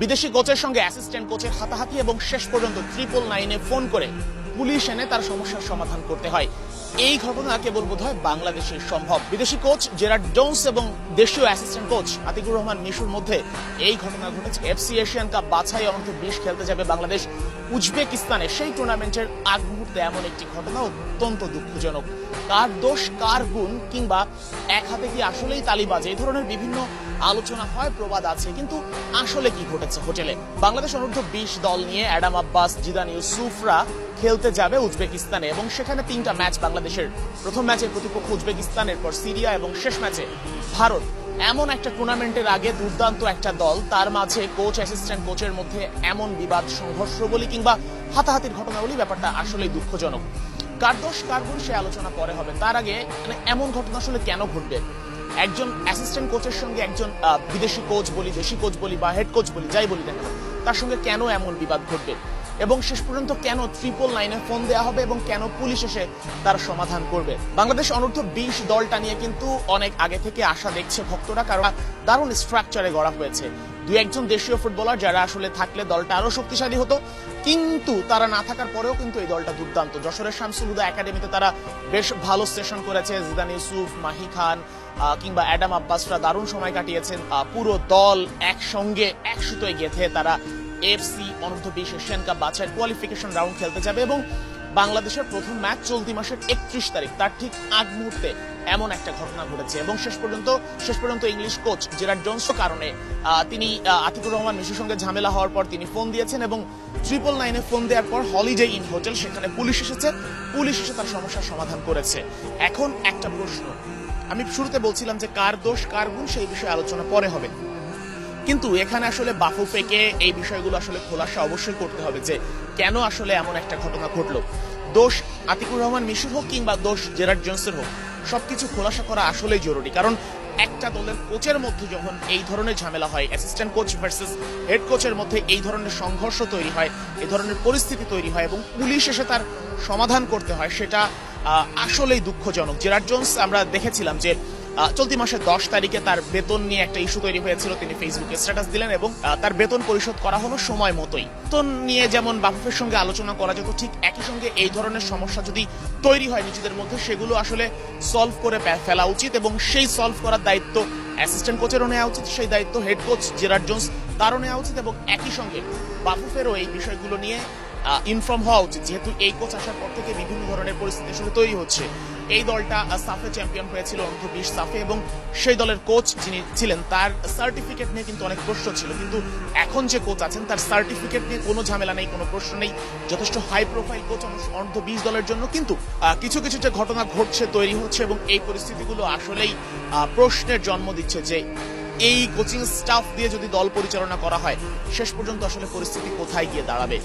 বিদেশি কোচের সঙ্গে অ্যাসিস্ট্যান্ট কোচের হাতাহাতি এবং শেষ পর্যন্ত 999-এ ফোন করে পুলিশ এনে তার সমস্যার সমাধান করতে হয়। এই ঘটনা কেবল বোধহয় বাংলাদেশে সম্ভব। বিদেশি কোচ জেরার্ড জোন্স এবং দেশীয় অ্যাসিস্ট্যান্ট কোচ আতিকুর রহমান মিশুর মধ্যে এই ঘটনা ঘটেছে। এফসি এশিয়ান কাপ বাছাই অনূর্ধ্ব-20 খেলতে যাবে বাংলাদেশ উজবেকিস্তানে। সেই টুর্নামেন্টের আগ মুহূর্তে এমন একটি ঘটনা অত্যন্ত দুঃখজনক। কার দোষ কার গুণ, কিংবা এক হাতে কি আসলেই তালিবাজ, এই ধরনের বিভিন্ন আলোচনা হয়, প্রবাদ আছে, কিন্তু আসলে কি ঘটেছে হোটেলে? বাংলাদেশ অনূর্ধ্ব-20 দল নিয়ে অ্যাডাম আব্বাস, জিদান ইউসুফরা খেলতে যাবে উজবেকিস্তানে এবং সেখানে 3টা ম্যাচ বাংলাদেশের। প্রথম ম্যাচের প্রতিপক্ষ উজবেকিস্তান, এরপর সিরিয়া এবং শেষ ম্যাচে ভারত। এমন একটা টুর্নামেন্টের আগে দুর্দান্ত একটা দল, তার মাঝে কোচ অ্যাসিস্ট্যান্ট কোচের মধ্যে এমন বিবাদ, সংঘর্ষ বলি কিংবা হাতাহাতির ঘটনা বলি, ব্যাপারটা আসলেই দুঃখজনক। কার দোষ কার গুণ সে আলোচনা পরে হবে, তার আগে এমন ঘটনা আসলে কেন ঘটবে? একজন অ্যাসিস্ট্যান্ট কোচের সঙ্গে একজন বিদেশি কোচ বলি, দেশি কোচ বলি বা হেড কোচ বলি, যাই বলি না কেন, তার সঙ্গে কেন এমন বিবাদ ঘটবে এবং শেষ পর্যন্ত কেন 999-এ ফোন দেওয়া হবে এবং কেন পুলিশ এসে তার সমাধান করবে? বাংলাদেশ অনূর্ধ্ব-20 দলটা নিয়ে কিন্তু অনেক আগে থেকে আশা দেখছে ভক্তরা, কারণ দারুণ স্ট্রাকচারে গড়া হয়েছে। দুই একজন দেশীয় ফুটবলার যারা আসলে থাকলে দলটা আরো শক্তিশালী হতো, কিন্তু তারা না থাকার পরেও কিন্তু এই দলটা দুর্দান্ত। যশোরের শামসুল হুদা একাডেমিতে তারা বেশ ভালো সেশন করেছে। জিদান ইউসুফ, মাহি খান কিংবা অ্যাডাম আব্বাসরা দারুণ সময় কাটিয়েছেন। পুরো দল একসঙ্গে এক সুতোয় গেঁথে তারা এফসি অনূর্ধ্ব-20 এশিয়ান কাপ বাছাইয়ের কোয়ালিফিকেশন রাউন্ড খেলতে যাবে এবং বাংলাদেশের প্রথম ম্যাচ চলতি মাসের 31 তারিখ, তার ঠিক আগ মুহূর্তে এমন একটা ঘটনা ঘটেছে এবং শেষ পর্যন্ত ইংলিশ কোচ জেরার্ড জোন্সের কারণে তিনি আতিকুর রহমান মিশুর সঙ্গে ঝামেলা হওয়ার পর তিনি ফোন দিয়েছেন এবং 999-এ ফোন দেওয়ার পর হলিডে ইন হোটেল, সেখানে পুলিশ এসেছে। পুলিশ এসে তার সমস্যার সমাধান করেছে। এখন একটা প্রশ্ন, আমি শুরুতে বলছিলাম যে কার দোষ কার গুণ সেই বিষয়ে আলোচনা পরে হবে, কিন্তু এখানে আসলে বাফুফেকে এই বিষয়গুলো আসলে খোলাসা অবশ্যই করতে হবে যে কেন আসলে এমন একটা ঘটনা ঘটলো। দোষ আতিকুর রহমান মিশুর হোক কিংবা দোষ জেরার্ড জোন্সের হোক, সবকিছু খোলাসা করা আসলেই জরুরি। কারণ একটা দলের কোচের মধ্যে যখন এই ধরনের ঝামেলা হয়, অ্যাসিস্ট্যান্ট কোচ ভার্সেস হেড কোচের মধ্যে এই ধরনের সংঘর্ষ তৈরি হয়, এই ধরনের পরিস্থিতি তৈরি হয় এবং পুলিশ এসে তার সমাধান করতে হয়, সেটা আসলেই দুঃখজনক। জেরার্ড জোন্স আমরা দেখেছিলাম যে চলতি মাসের 10 তারিখে তার বেতন নিয়ে একটা ইস্যু তৈরি হয়েছিল, তিনি ফেসবুকে স্ট্যাটাস দিলেন এবং তার বেতন পরিশোধ করা হলো সময় মতোই। বেতন নিয়ে যেমন বাফুফের সঙ্গে আলোচনা করা যেত, ঠিক একই সঙ্গে এই ধরনের সমস্যা যদি তৈরি হয় নিজেদের মধ্যে, সেগুলো আসলে সলভ করে ফেলা উচিত এবং সেই সলভ করার দায়িত্ব অ্যাসিস্ট্যান্ট কোচেরও নেওয়া উচিত, সেই দায়িত্ব হেড কোচ জেরার্ড জোন্স তারও নেওয়া উচিত এবং একই সঙ্গে বাফুফেরও এই বিষয়গুলো নিয়ে ইনফর্ম হওয়া উচিত, যেহেতু এই কোচ আসার পর থেকে বিভিন্ন ধরনের পরিস্থিতি আসলে তৈরি হচ্ছে। এই দলটা সাফে চ্যাম্পিয়ন হয়েছিল অনূর্ধ্ব-20 সাফে এবং সেই দলের কোচ যিনি ছিলেন তার সার্টিফিকেট নিয়ে কিন্তু অনেক প্রশ্ন ছিল, কিন্তু এখন যে কোচ আছেন তার সার্টিফিকেট নিয়ে কোনো ঝামেলা নেই, কোনো প্রশ্ন নেই, যথেষ্ট হাই প্রোফাইল কোচ অনূর্ধ্ব-20 দলের জন্য। কিন্তু কিছু কিছু যে ঘটনা ঘটছে, তৈরি হচ্ছে এবং এই পরিস্থিতিগুলো আসলেই প্রশ্নের জন্ম দিচ্ছে যে এই কোচিং স্টাফ দিয়ে যদি দল পরিচালনা করা হয়, শেষ পর্যন্ত আসলে পরিস্থিতি কোথায় গিয়ে দাঁড়াবে।